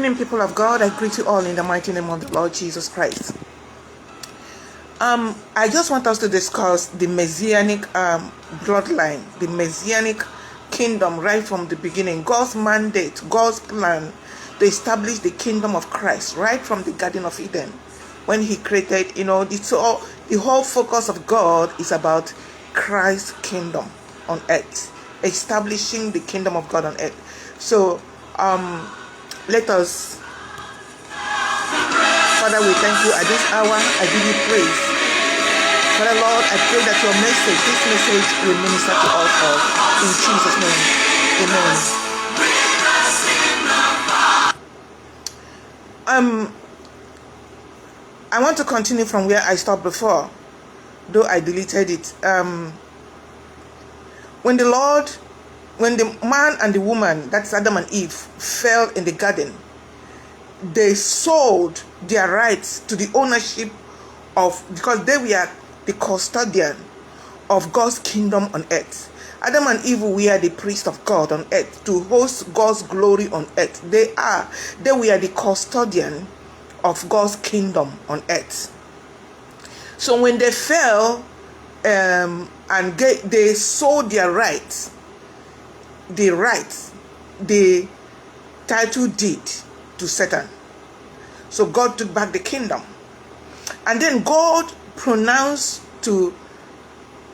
evening, people of God. I greet you all in the mighty name of the Lord Jesus Christ. I just want us to discuss the Messianic bloodline, the Messianic kingdom right from the beginning. God's mandate, God's plan to establish the kingdom of Christ right from the Garden of Eden. When he created, the whole focus of God is about Christ's kingdom on earth, establishing the kingdom of God on earth. So, let us, Father, we thank you at this hour. I give you praise. Father, Lord, I pray that your message, this message will minister to us all. In Jesus' name, amen. I want to continue from where I stopped before, though I deleted it. When the man and the woman, that's Adam and Eve, fell in the garden, they sold their rights to the ownership of, because they were the custodian of God's kingdom on earth. Adam and Eve were the priests of God on earth to host God's glory on earth. They were the custodian of God's kingdom on earth. So when they fell and they sold their rights, the title deed to Satan. So God took back the kingdom. And then God pronounced to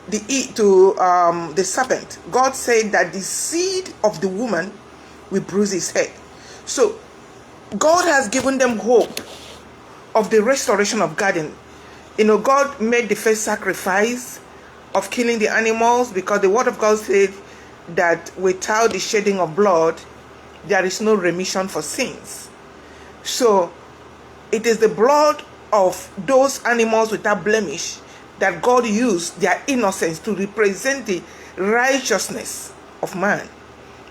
the serpent. God said that the seed of the woman will bruise his head. So God has given them hope of the restoration of garden. God made the first sacrifice of killing the animals, because the word of God said that without the shedding of blood, there is no remission for sins. So it is the blood of those animals without blemish that God used their innocence to represent the righteousness of man.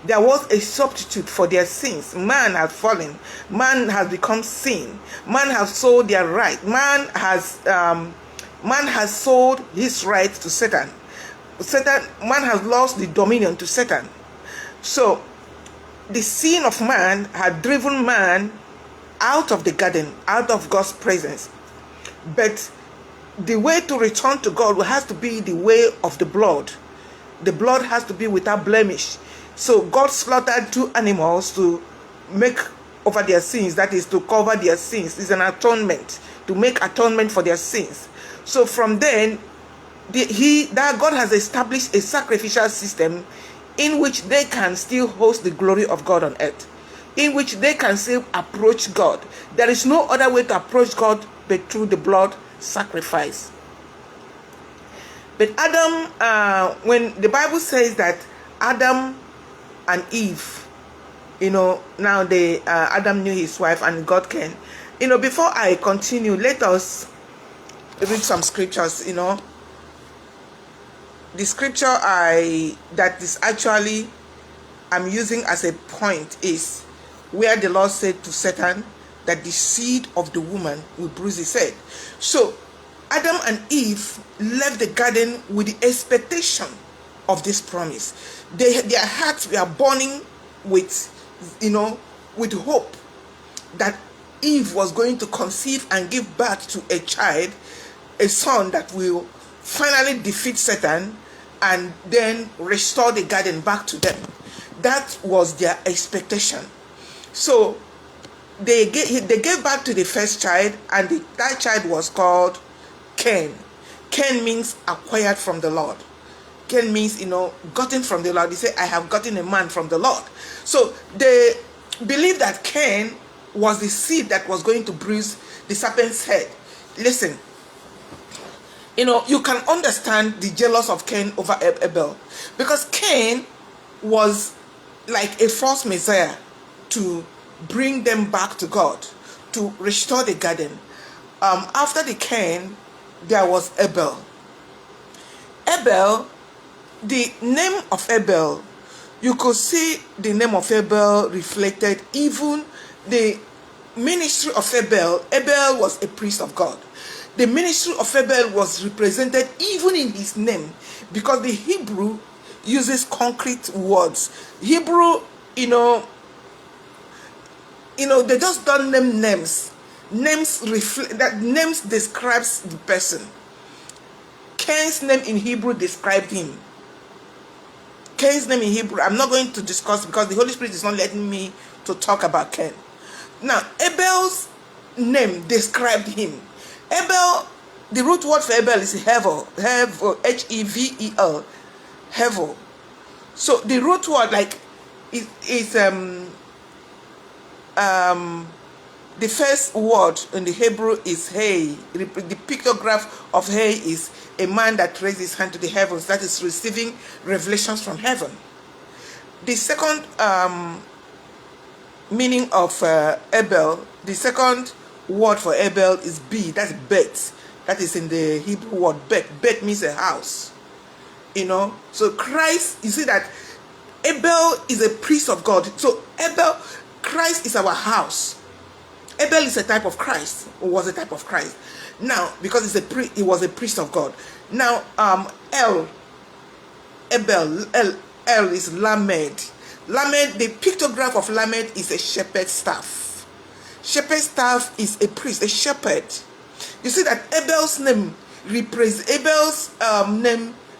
There was a substitute for their sins. Man has fallen. Man has become sin. Man has sold their right. Man has sold his right to Satan. Man has lost the dominion to Satan. So the sin of man had driven man out of the garden, out of God's presence. But the way to return to God has to be the way of the blood. The blood has to be without blemish. So God slaughtered 2 animals to make over their sins, that is to cover their sins. It's an atonement, to make atonement for their sins. So from then, God has established a sacrificial system in which they can still host the glory of God on earth, in which they can still approach God. There is no other way to approach God but through the blood sacrifice. But Adam, when the Bible says that Adam and Eve, now Adam knew his wife and God came. Before I continue, let us read some scriptures. The scripture that is actually I'm using as a point is where the Lord said to Satan that the seed of the woman will bruise his head. So Adam and Eve left the garden with the expectation of this promise. Their hearts were burning with hope that Eve was going to conceive and give birth to a child, a son that will finally defeat Satan and then restore the garden back to them. That was their expectation. So they gave birth to the first child, and that child was called Cain. Cain means acquired from the Lord. Cain means, gotten from the Lord. He said, I have gotten a man from the Lord. So they believed that Cain was the seed that was going to bruise the serpent's head. Listen, you can understand the jealous of Cain over Abel, because Cain was like a false messiah to bring them back to God, to restore the garden. After the Cain, there was Abel. Abel, the name of Abel, you could see the name of Abel reflected even the ministry of Abel. Abel was a priest of God. The ministry of Abel was represented even in his name, because the Hebrew uses concrete words. Hebrew, They just don't name names. Names describes the person. Cain's name in Hebrew described him. Cain's name in Hebrew, I'm not going to discuss because the Holy Spirit is not letting me to talk about Cain. Now, Abel's name described him. Abel, the root word for Abel is Hevel, Hevel, Hevel. So the root word is the first word in the Hebrew is Hay. The pictograph of Hay is a man that raises his hand to the heavens, that is receiving revelations from heaven. The second meaning of Abel, the second word for Abel is B, that's Bet. That is in the Hebrew word Bet. Bet means a house. So Christ, you see that Abel is a priest of God. So Christ is our house. Abel is a type of Christ, or was a type of Christ. Now, because he was a priest of God. Now, Abel is Lamed. Lamed, the pictograph of Lamed is a shepherd's staff. Shepherd's staff is a priest, a shepherd. You see that Abel's name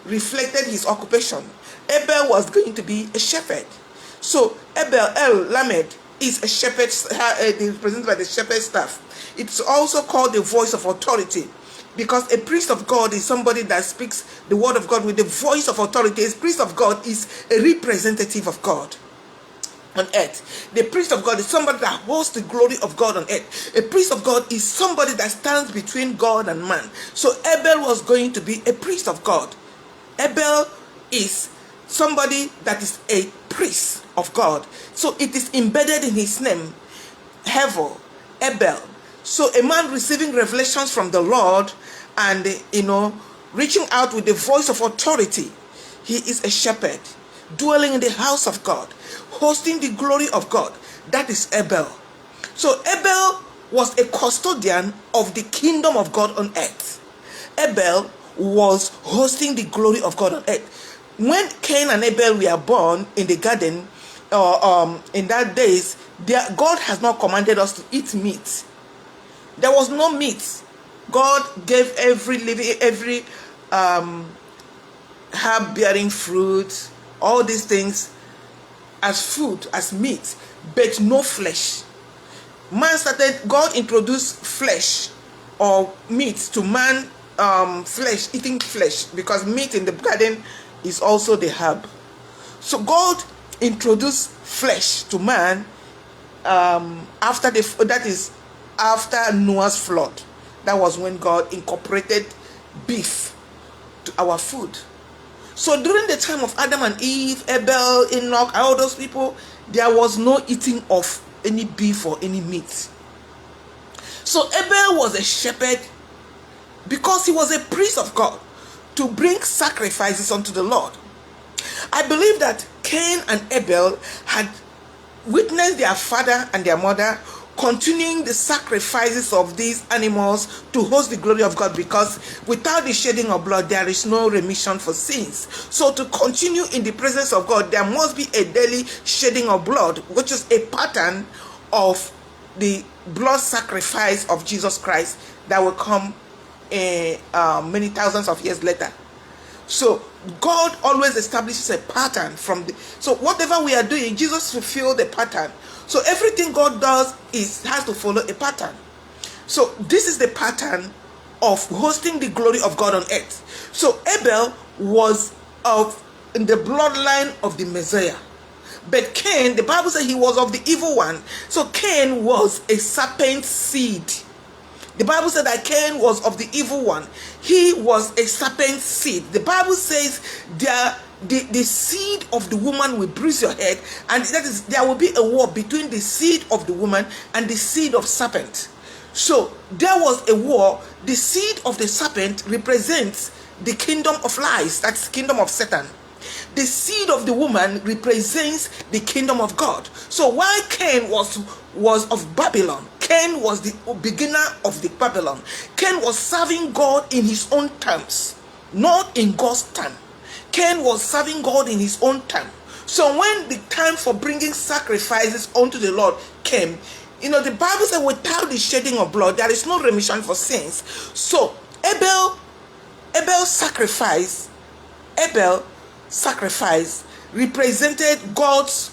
reflected his occupation. Abel was going to be a shepherd. So Lamed is a shepherd, represented by the shepherd's staff. It's also called the voice of authority, because a priest of God is somebody that speaks the word of God with the voice of authority. A priest of God is a representative of God on earth. The priest of God is somebody that holds the glory of God on earth. A priest of God is somebody that stands between God and man. So Abel was going to be a priest of God. Abel is somebody that is a priest of God. So it is embedded in his name, Hevel, Abel. So a man receiving revelations from the Lord and, reaching out with the voice of authority. He is a shepherd, dwelling in the house of God, hosting the glory of God. That is Abel. So Abel was a custodian of the kingdom of God on earth. Abel was hosting the glory of God on earth. When Cain and Abel were born in the garden, in that days, God has not commanded us to eat meat. There was no meat. God gave every herb-bearing fruit, all these things as food, as meat, but no flesh. God introduced flesh or meat to man, eating flesh, because meat in the garden is also the herb. So God introduced flesh to man after Noah's flood. That was when God incorporated beef to our food. So during the time of Adam and Eve, Abel, Enoch, all those people, there was no eating of any beef or any meat. So Abel was a shepherd because he was a priest of God to bring sacrifices unto the Lord. I believe that Cain and Abel had witnessed their father and their mother continuing the sacrifices of these animals to host the glory of God, because without the shedding of blood there is no remission for sins. So to continue in the presence of God, there must be a daily shedding of blood, which is a pattern of the blood sacrifice of Jesus Christ that will come many thousands of years later. So God always establishes a pattern so whatever we are doing, Jesus fulfilled the pattern. So everything God does has to follow a pattern. So this is the pattern of hosting the glory of God on earth. So Abel was in the bloodline of the Messiah. But Cain, the Bible says he was of the evil one. So Cain was a serpent seed. The Bible said that Cain was of the evil one. He was a serpent seed. The Bible says the seed of the woman will bruise your head, and that is, there will be a war between the seed of the woman and the seed of serpent. So there was a war. The seed of the serpent represents the kingdom of lies, that's the kingdom of Satan. The seed of the woman represents the kingdom of God. So while Cain was of Babylon, Cain was the beginner of the Babylon. Cain was serving God in his own terms, not in God's time. Cain was serving God in his own time. So when the time for bringing sacrifices unto the Lord came, The Bible says without the shedding of blood, there is no remission for sins. So Abel's sacrifice represented God's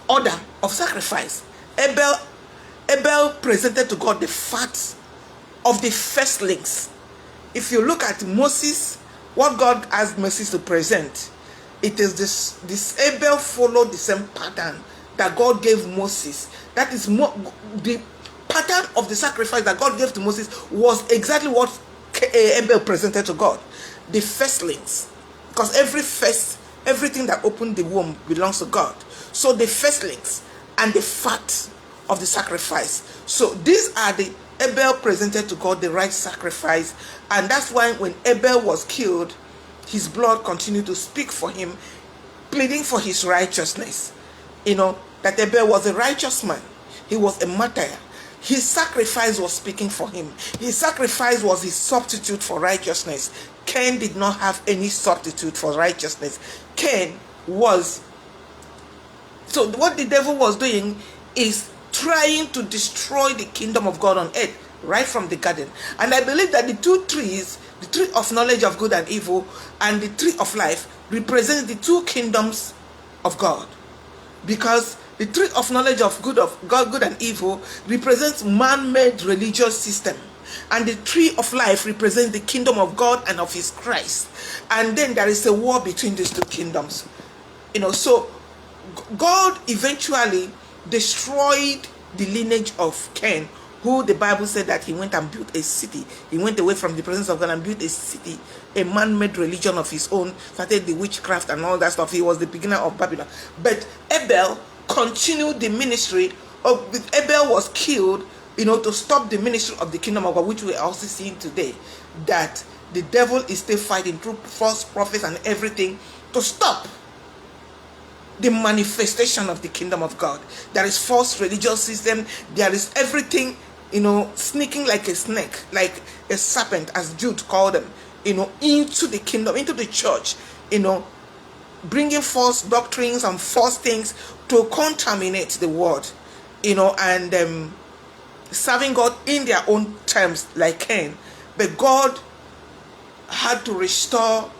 order of sacrifice. Abel presented to God the fat of the firstlings. If you look at Moses, what God asked Moses to present, it is this Abel followed the same pattern that God gave Moses. That is the pattern of the sacrifice that God gave to Moses was exactly what Abel presented to God. The firstlings, because everything that opened the womb belongs to God. So the firstlings and the fat of the sacrifice. So these are the Abel presented to God the right sacrifice, and that's why when Abel was killed, his blood continued to speak for him, pleading for his righteousness. That Abel was a righteous man. He was a martyr. His sacrifice was speaking for him. His sacrifice was his substitute for righteousness. Cain did not have any substitute for righteousness. Cain was. So what the devil was doing is trying to destroy the kingdom of God on earth right from the garden. And I believe that the two trees, the tree of knowledge of good and evil and the tree of life, represent the two kingdoms of God. Because the tree of knowledge of good and evil represents man-made religious system, and the tree of life represents the kingdom of God and of his Christ. And then there is a war between these two kingdoms. So God eventually destroyed the lineage of Cain, who the Bible said that he went and built a city. He went away from the presence of God and built a city, a man-made religion of his own, started the witchcraft and all that stuff. He was the beginner of Babylon. But Abel continued the ministry Abel was killed, to stop the ministry of the kingdom of God, which we are also seeing today, that the devil is still fighting through false prophets and everything to stop the manifestation of the kingdom of God. There is false religious system. There is everything, sneaking like a snake, like a serpent, as Jude called them, into the kingdom, into the church, bringing false doctrines and false things to contaminate the word, and serving God in their own terms, like Cain. But God had to restore.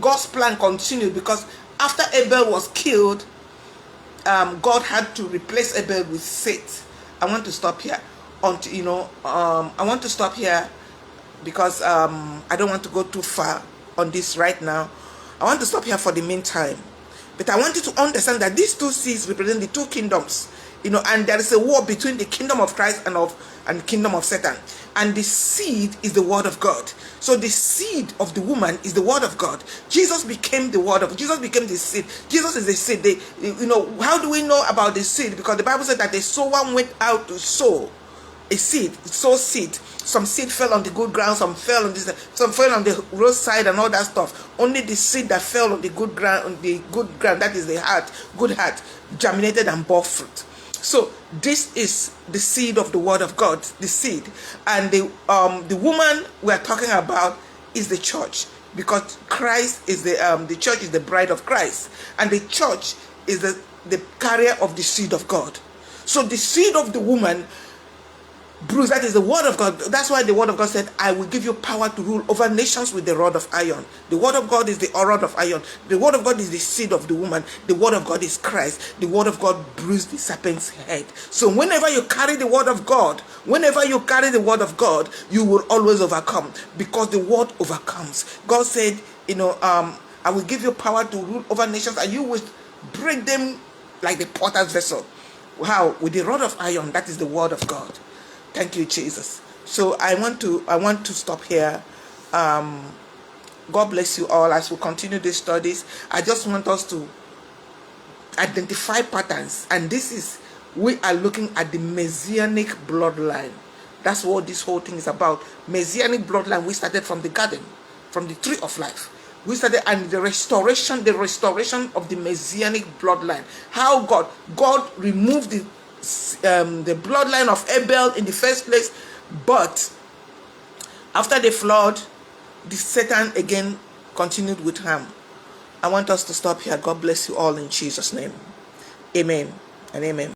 God's plan continued, because after Abel was killed, God had to replace Abel with Seth. I want to stop here. I want to stop here because I don't want to go too far on this right now. I want to stop here for the meantime. But I want you to understand that these two seeds represent the two kingdoms, and there is a war between the kingdom of Christ and the kingdom of Satan. And the seed is the word of God. So the seed of the woman is the word of God. Jesus became the word of God. Jesus became the seed. Jesus is the seed. How do we know about the seed? Because the Bible said that the sower went out to sow a seed. Sow seed. Some seed fell on the good ground, some fell on the roadside and all that stuff. Only the seed that fell on the good ground, that is the heart, good heart, germinated and bore fruit. So this is the seed of the word of God, the seed. And the woman we are talking about is the church, because Christ is the church is the bride of Christ, and the church is the carrier of the seed of God. So the seed of the woman, bruise, that is the word of God. That's why the word of God said, I will give you power to rule over nations with the rod of iron. The word of God is the rod of iron. The word of God is the seed of the woman. The word of God is Christ. The word of God bruised the serpent's head. So whenever you carry the word of God, you will always overcome, because the word overcomes. God said, I will give you power to rule over nations, and you will break them like the potter's vessel. How? With the rod of iron. That is the word of God. Thank you, Jesus. So I want to stop here. God bless you all as we continue these studies. I just want us to identify patterns, and we are looking at the Messianic bloodline. That's what this whole thing is about. Messianic bloodline. We started from the garden, from the tree of life. We started, and the restoration of the Messianic bloodline. How God removed the bloodline of Abel in the first place, but after the flood, the Satan again continued with harm. I want us to stop here. God bless you all in Jesus' name. Amen and amen.